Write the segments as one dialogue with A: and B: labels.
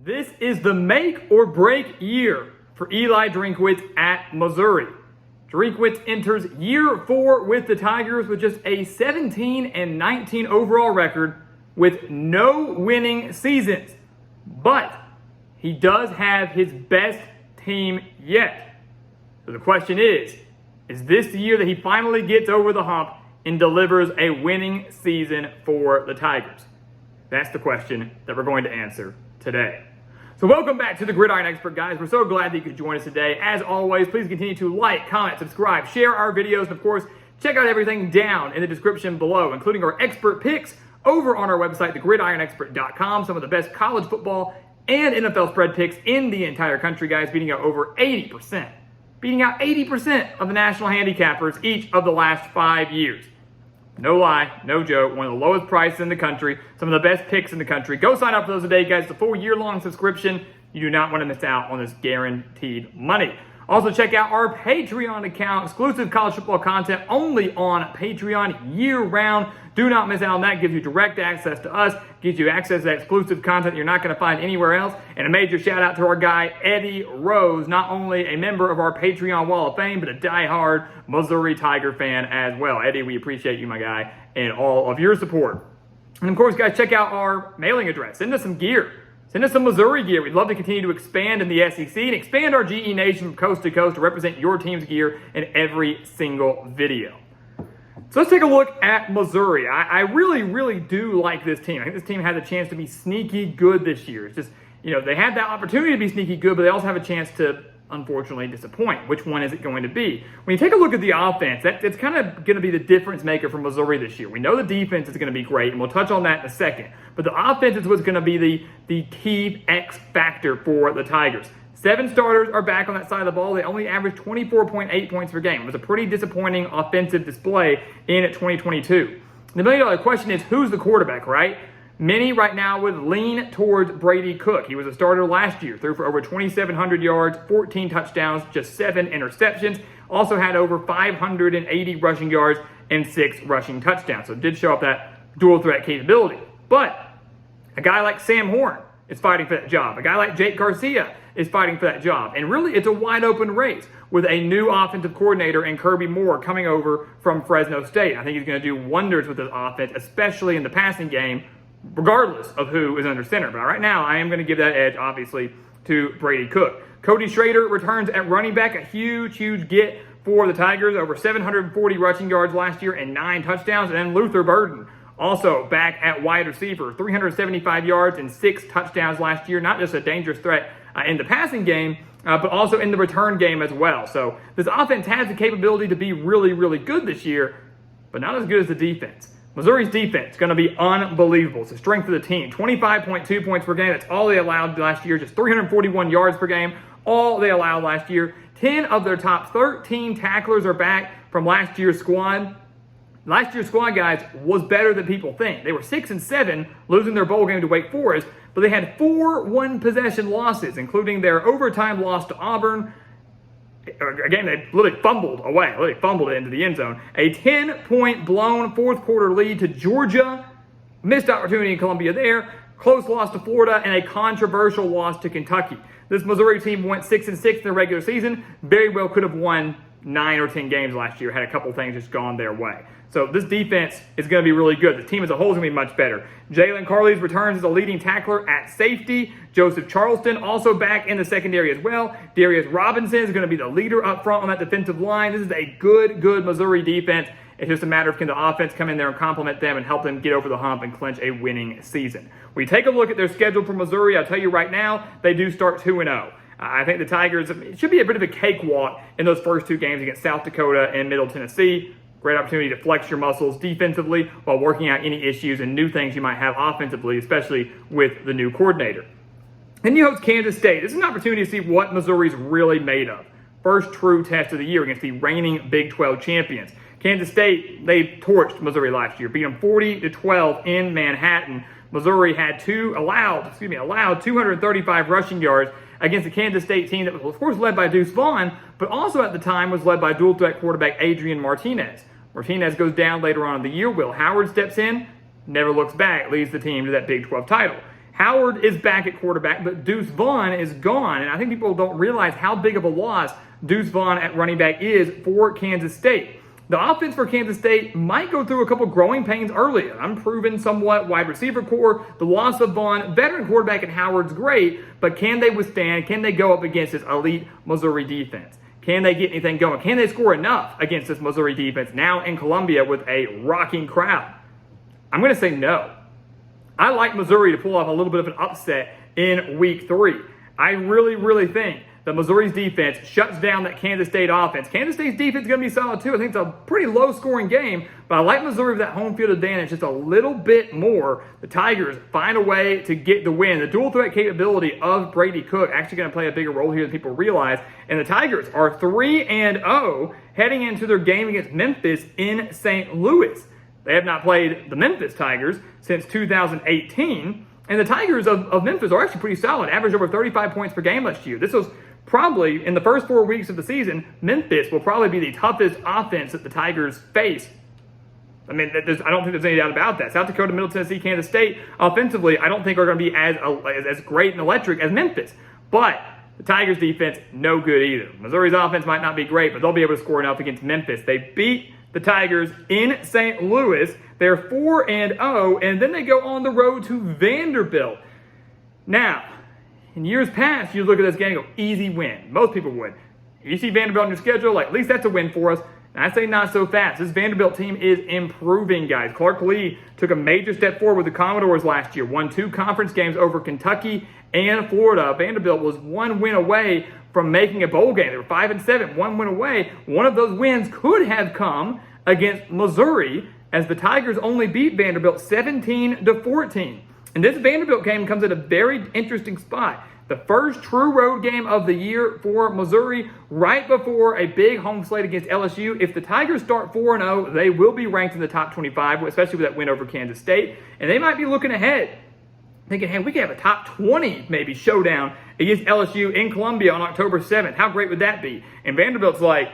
A: This is the make or break year for Eli Drinkwitz at Missouri. Drinkwitz enters year 4 with the Tigers with just a 17-19 overall record with no winning seasons. But he does have his best team yet. So the question is this the year that he finally gets over the hump and delivers a winning season for the Tigers? That's the question that we're going to answer today. So welcome back to the Gridiron Expert, guys. We're so glad that you could join us today. As always, please continue to like, comment, subscribe, share our videos, and of course, check out everything down in the description below, including our expert picks over on our website, thegridironexpert.com. Some of the best college football and NFL spread picks in the entire country, guys, beating out over 80%. Beating out 80% of the national handicappers each of the last 5 years. No lie, no joke, one of the lowest prices in the country, some of the best picks in the country. Go sign up for those today, guys. It's a full year-long subscription. You do not want to miss out on this guaranteed money. Also, check out our Patreon account, exclusive college football content only on Patreon year-round. Do not miss out on that. Gives you direct access to us, gives you access to that exclusive content you're not going to find anywhere else. And a major shout-out to our guy, Eddie Rose, not only a member of our Patreon Wall of Fame, but a die-hard Missouri Tiger fan as well. Eddie, we appreciate you, my guy, and all of your support. And, of course, guys, check out our mailing address. Send us some gear. Send us some Missouri gear. We'd love to continue to expand in the SEC and expand our GE Nation from coast to coast to represent your team's gear in every single video. So let's take a look at Missouri. I really do like this team. I think this team has a chance to be sneaky good this year. It's just, they had that opportunity to be sneaky good, but they also have a chance to, unfortunately, disappoint. Which one is it going to be? When you take a look at the offense, it's kind of going to be the difference maker for Missouri this year. We know the defense is going to be great, and we'll touch on that in a second. But the offense is what's going to be the key X factor for the Tigers. 7 starters are back on that side of the ball. They only averaged 24.8 points per game. It was a pretty disappointing offensive display in 2022. The million-dollar question is, who's the quarterback, right? Many right now would lean towards Brady Cook. He was a starter last year, threw for over 2,700 yards, 14 touchdowns, just 7 interceptions. Also had over 580 rushing yards and 6 rushing touchdowns. So did show up that dual threat capability. But a guy like Sam Horn is fighting for that job. A guy like Jake Garcia is fighting for that job. And really, it's a wide open race with a new offensive coordinator in Kirby Moore coming over from Fresno State. I think he's going to do wonders with this offense, especially in the passing game, regardless of who is under center. But right now, I am going to give that edge, obviously, to Brady Cook. Cody Schrader returns at running back, a huge get for the Tigers, over 740 rushing yards last year and 9 touchdowns. And then Luther Burden, also back at wide receiver, 375 yards and 6 touchdowns last year. Not just a dangerous threat in the passing game, but also in the return game as well. So this offense has the capability to be really good this year, but not as good as the defense. Missouri's defense is going to be unbelievable. It's the strength of the team. 25.2 points per game. That's all they allowed last year. Just 341 yards per game. All they allowed last year. 10 of their top 13 tacklers are back from last year's squad. Last year's squad, guys, was better than people think. They were 6-7, losing their bowl game to Wake Forest, but they had 4 one-possession losses, including their overtime loss to Auburn. Again, they literally fumbled it into the end zone. A 10-point blown fourth-quarter lead to Georgia. Missed opportunity in Columbia there. Close loss to Florida, and a controversial loss to Kentucky. This Missouri team went 6-6 in the regular season. Very well could have won 9 or 10 games last year. Had a couple things just gone their way. So this defense is going to be really good. The team as a whole is going to be much better. Jalen Carley's returns as a leading tackler at safety. Joseph Charleston also back in the secondary as well. Darius Robinson is going to be the leader up front on that defensive line. This is a good Missouri defense. It's just a matter of can the offense come in there and complement them and help them get over the hump and clinch a winning season. When you take a look at their schedule for Missouri, I'll tell you right now, they do start 2-0. I think the Tigers, it should be a bit of a cakewalk in those first 2 games against South Dakota and Middle Tennessee. Great opportunity to flex your muscles defensively while working out any issues and new things you might have offensively, especially with the new coordinator. Then you host Kansas State. This is an opportunity to see what Missouri's really made of. First true test of the year against the reigning Big 12 champions. Kansas State, they torched Missouri last year, beat them 40-12 in Manhattan. Missouri had allowed 235 rushing yards against the Kansas State team that was, of course, led by Deuce Vaughn, but also at the time was led by dual-threat quarterback Adrian Martinez. Martinez goes down later on in the year. Will Howard steps in, never looks back, leads the team to that Big 12 title. Howard is back at quarterback, but Deuce Vaughn is gone. And I think people don't realize how big of a loss Deuce Vaughn at running back is for Kansas State. The offense for Kansas State might go through a couple growing pains early. Unproven somewhat wide receiver core. The loss of Vaughn, veteran quarterback at Howard's great, but can they withstand? Can they go up against this elite Missouri defense? Can they get anything going? Can they score enough against this Missouri defense now in Columbia with a rocking crowd? I'm going to say no. I like Missouri to pull off a little bit of an upset in week 3. I really think that Missouri's defense shuts down that Kansas State offense. Kansas State's defense is going to be solid too. I think it's a pretty low-scoring game, but I like Missouri with that home field advantage just a little bit more. The Tigers find a way to get the win. The dual threat capability of Brady Cook actually going to play a bigger role here than people realize. And the Tigers are 3-0 heading into their game against Memphis in St. Louis. They have not played the Memphis Tigers since 2018. And the Tigers of Memphis are actually pretty solid, averaged over 35 points per game last year. This was probably, in the first 4 weeks of the season, Memphis will probably be the toughest offense that the Tigers face. I mean, I don't think there's any doubt about that. South Dakota, Middle Tennessee, Kansas State, offensively, I don't think are going to be as great and electric as Memphis. But the Tigers' defense, no good either. Missouri's offense might not be great, but they'll be able to score enough against Memphis. They beat the Tigers in St. Louis. They're 4-0, and then they go on the road to Vanderbilt. Now, in years past, you look at this game and go, easy win. Most people would. You see Vanderbilt on your schedule, like, at least that's a win for us. And I say not so fast. This Vanderbilt team is improving, guys. Clark Lee took a major step forward with the Commodores last year, won 2 conference games over Kentucky and Florida. Vanderbilt was 1 win away from making a bowl game. They were 5-7, 1 win away. One of those wins could have come against Missouri, as the Tigers only beat Vanderbilt 17-14. And this Vanderbilt game comes at a very interesting spot. The first true road game of the year for Missouri, right before a big home slate against LSU. If the Tigers start 4-0, they will be ranked in the top 25, especially with that win over Kansas State. And they might be looking ahead, thinking, hey, we could have a top 20 maybe showdown against LSU in Columbia on October 7th. How great would that be? And Vanderbilt's like,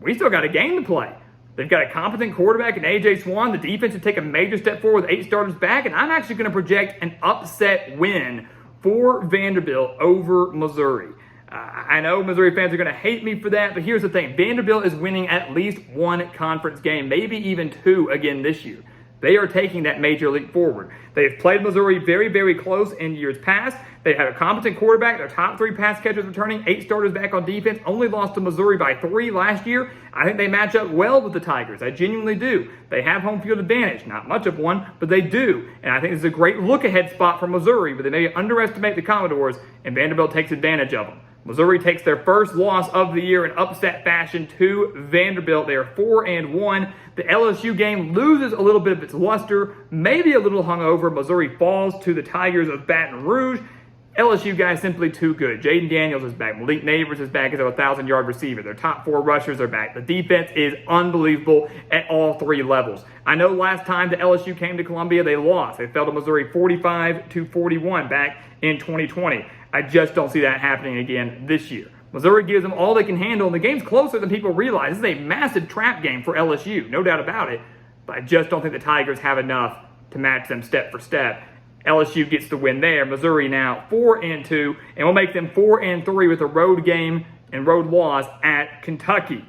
A: we still got a game to play. They've got a competent quarterback in A.J. Swan. The defense will take a major step forward with 8 starters back. And I'm actually going to project an upset win for Vanderbilt over Missouri. I know Missouri fans are going to hate me for that, but here's the thing. Vanderbilt is winning at least 1 conference game, maybe even 2 again this year. They are taking that major leap forward. They've played Missouri very close in years past. They have a competent quarterback. Their top 3 pass catchers returning, 8 starters back on defense. Only lost to Missouri by 3 last year. I think they match up well with the Tigers. I genuinely do. They have home field advantage. Not much of one, but they do. And I think this is a great look-ahead spot for Missouri, but they maybe underestimate the Commodores, and Vanderbilt takes advantage of them. Missouri takes their first loss of the year in upset fashion to Vanderbilt. They are 4-1. The LSU game loses a little bit of its luster, maybe a little hungover. Missouri falls to the Tigers of Baton Rouge. LSU guys simply too good. Jaden Daniels is back. Malik Neighbors is back as a 1,000-yard receiver. Their top 4 rushers are back. The defense is unbelievable at all 3 levels. I know last time the LSU came to Columbia, they lost. They fell to Missouri 45-41 back in 2020. I just don't see that happening again this year. Missouri gives them all they can handle, and the game's closer than people realize. This is a massive trap game for LSU, no doubt about it, but I just don't think the Tigers have enough to match them step for step. LSU gets the win there. Missouri now 4-2, and will make them 4-3 with a road game and road loss at Kentucky.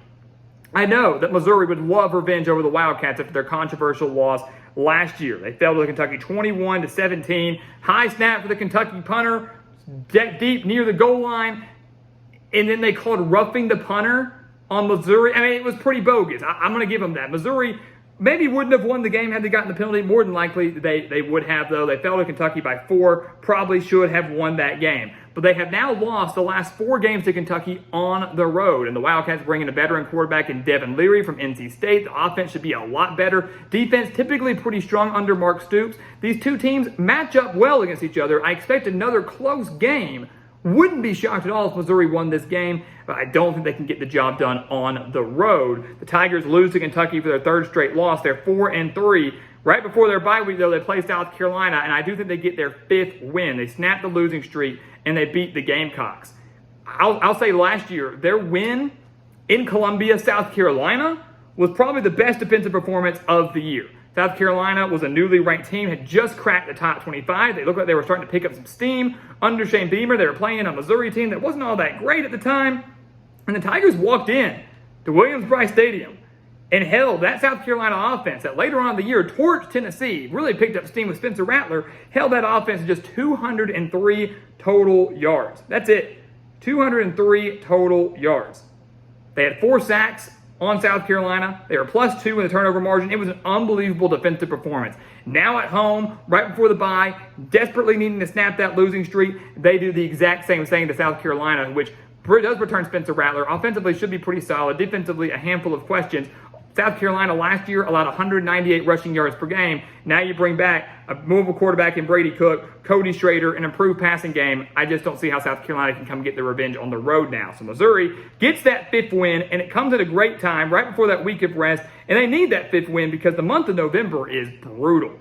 A: I know that Missouri would love revenge over the Wildcats after their controversial loss last year. They fell to Kentucky 21-17. High snap for the Kentucky punter, deep near the goal line, and then they called roughing the punter on Missouri. I mean, it was pretty bogus. I'm going to give them that. Missouri maybe wouldn't have won the game had they gotten the penalty. More than likely, they would have, though. They fell to Kentucky by 4. Probably should have won that game. But they have now lost the last 4 games to Kentucky on the road. And the Wildcats bring in a veteran quarterback in Devin Leary from NC State. The offense should be a lot better. Defense typically pretty strong under Mark Stoops. These 2 teams match up well against each other. I expect another close game. Wouldn't be shocked at all if Missouri won this game, but I don't think they can get the job done on the road. The Tigers lose to Kentucky for their 3rd straight loss. They're 4-3. Right before their bye week, though, they play South Carolina, and I do think they get their 5th win. They snap the losing streak, and they beat the Gamecocks. I'll say last year, their win in Columbia, South Carolina, was probably the best defensive performance of the year. South Carolina was a newly ranked team, had just cracked the top 25. They looked like they were starting to pick up some steam. Under Shane Beamer, they were playing a Missouri team that wasn't all that great at the time. And the Tigers walked in to Williams-Brice Stadium and held that South Carolina offense that later on in the year torched Tennessee, really picked up steam with Spencer Rattler, held that offense to just 203 total yards. That's it. 203 total yards. They had 4 sacks on South Carolina. They were +2 in the turnover margin. It was an unbelievable defensive performance. Now at home, right before the bye, desperately needing to snap that losing streak, they do the exact same thing to South Carolina, which does return Spencer Rattler. Offensively should be pretty solid. Defensively, a handful of questions. South Carolina last year allowed 198 rushing yards per game. Now you bring back a movable quarterback in Brady Cook, Cody Schrader, an improved passing game. I just don't see how South Carolina can come get their revenge on the road now. So Missouri gets that 5th win, and it comes at a great time right before that week of rest. And they need that 5th win because the month of November is brutal.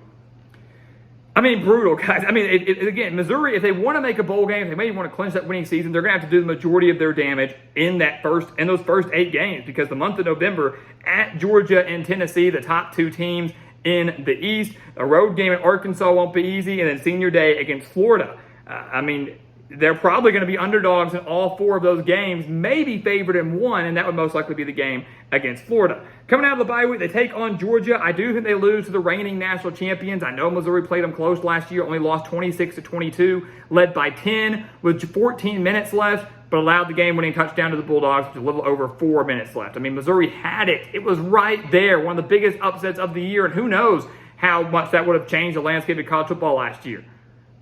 A: I mean, brutal, guys. I mean, again, Missouri, if they want to make a bowl game, if they maybe want to clinch that winning season, they're going to have to do the majority of their damage in those first 8 games, because the month of November at Georgia and Tennessee, the top 2 teams in the East, a road game at Arkansas won't be easy, and then senior day against Florida. I mean, they're probably going to be underdogs in all 4 of those games, maybe favored in 1, and that would most likely be the game against Florida. Coming out of the bye week, they take on Georgia. I do think they lose to the reigning national champions. I know Missouri played them close last year, only lost 26-22, led by 10 with 14 minutes left, but allowed the game-winning touchdown to the Bulldogs with a little over 4 minutes left. I mean, Missouri had it. It was right there, one of the biggest upsets of the year, and who knows how much that would have changed the landscape of college football last year.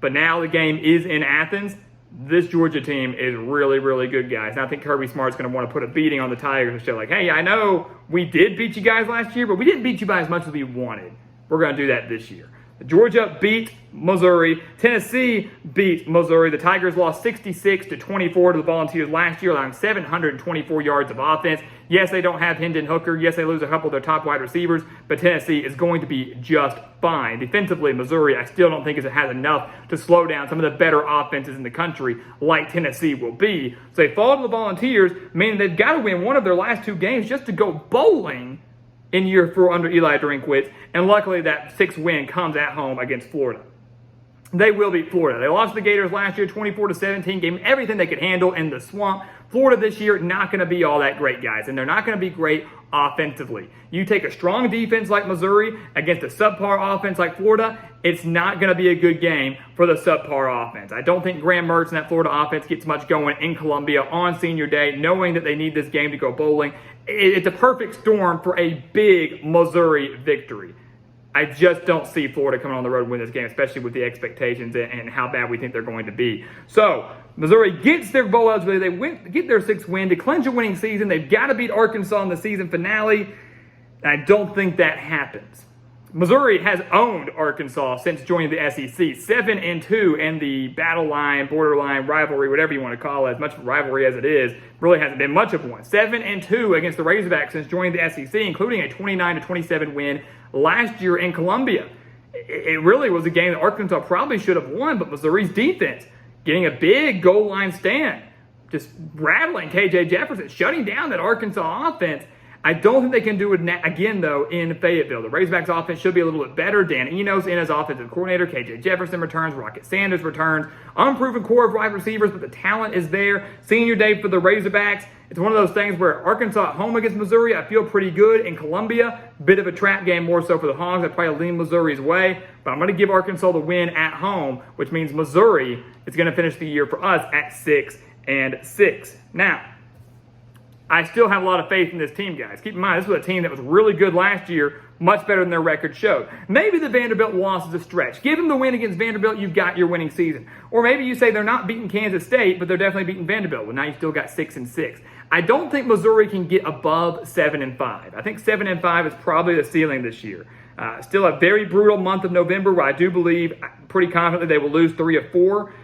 A: But now the game is in Athens. This Georgia team is really, really good, guys. And I think Kirby Smart's going to want to put a beating on the Tigers and show like, hey, I know we did beat you guys last year, but we didn't beat you by as much as we wanted. We're going to do that this year. Georgia beat Missouri. Tennessee beat Missouri. The Tigers lost 66-24 to the Volunteers last year, allowing 724 yards of offense. Yes, they don't have Hendon Hooker. Yes, they lose a couple of their top wide receivers, but Tennessee is going to be just fine. Defensively, Missouri, I still don't think it has enough to slow down some of the better offenses in the country like Tennessee will be. So they fall to the Volunteers, meaning they've got to win one of their last 2 games just to go bowling in year 4 under Eli Drinkwitz, and luckily that 6th win comes at home against Florida. They will beat Florida. They lost the Gators last year 24-17, gave them everything they could handle in the swamp. Florida this year, not going to be all that great, guys, and they're not going to be great offensively. You take a strong defense like Missouri against a subpar offense like Florida, it's not going to be a good game for the subpar offense. I don't think Graham Mertz and that Florida offense gets much going in Columbia on senior day, knowing that they need this game to go bowling. It's a perfect storm for a big Missouri victory. I just don't see Florida coming on the road and win this game, especially with the expectations and how bad we think they're going to be. So, Missouri gets their bowl eligibility. They get their 6th win to clinch a winning season. They've got to beat Arkansas in the season finale. I don't think that happens. Missouri has owned Arkansas since joining the SEC, 7-2 in the battle line, borderline rivalry, whatever you want to call it, as much of a rivalry as it is, really hasn't been much of one. 7-2 against the Razorbacks since joining the SEC, including a 29-27 win last year in Columbia. It really was a game that Arkansas probably should have won, but Missouri's defense getting a big goal line stand, just rattling KJ Jefferson, shutting down that Arkansas offense. I don't think they can do it again, though, in Fayetteville. The Razorbacks offense should be a little bit better. Dan Enos in as offensive coordinator. KJ Jefferson returns. Rocket Sanders returns. Unproven core of wide receivers, but the talent is there. Senior day for the Razorbacks. It's one of those things where Arkansas at home against Missouri, I feel pretty good. In Columbia, bit of a trap game more so for the Hogs. I probably lean Missouri's way, but I'm going to give Arkansas the win at home, which means Missouri is going to finish the year for us at 6-6. Now, I still have a lot of faith in this team, guys. Keep in mind, this was a team that was really good last year, much better than their record showed. Maybe the Vanderbilt loss is a stretch. Give them the win against Vanderbilt, you've got your winning season. Or maybe you say they're not beating Kansas State, but they're definitely beating Vanderbilt. Well, now you still got 6-6. I don't think Missouri can get above 7-5. I think 7-5 is probably the ceiling this year. Still a very brutal month of November where I do believe pretty confidently they will lose 3 of 4.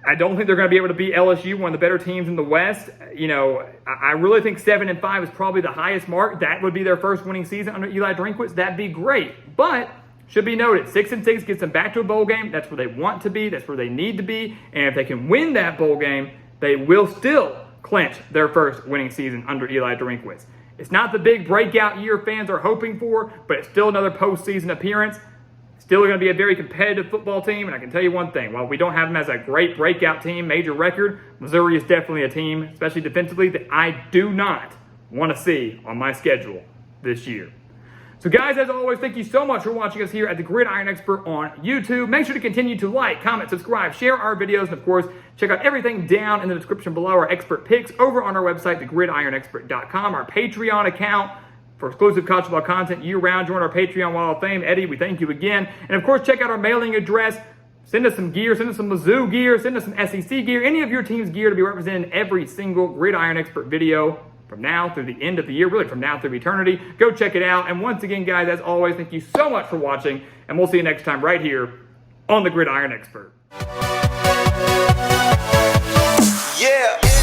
A: I don't think they're going to be able to beat LSU, one of the better teams in the West. You know, I really think 7-5 is probably the highest mark. That would be their first winning season under Eli Drinkwitz. That'd be great. But should be noted, 6-6 gets them back to a bowl game. That's where they want to be. That's where they need to be. And if they can win that bowl game, they will still clinch their first winning season under Eli Drinkwitz. It's not the big breakout year fans are hoping for, but it's still another postseason appearance. Still going to be a very competitive football team, and I can tell you one thing. While we don't have them as a great breakout team, major record, Missouri is definitely a team, especially defensively, that I do not want to see on my schedule this year. So guys, as always, thank you so much for watching us here at the Gridiron Expert on YouTube. Make sure to continue to like, comment, subscribe, share our videos, and of course, check out everything down in the description below, our expert picks over on our website, thegridironexpert.com, our Patreon account for exclusive college football content year-round. Join our Patreon Wall of Fame. Eddie, we thank you again. And of course, check out our mailing address. Send us some gear, send us some Mizzou gear, send us some SEC gear, any of your team's gear to be represented in every single Gridiron Expert video from now through the end of the year, really from now through eternity. Go check it out. And once again, guys, as always, thank you so much for watching, and we'll see you next time right here on the Gridiron Expert.
B: Yeah.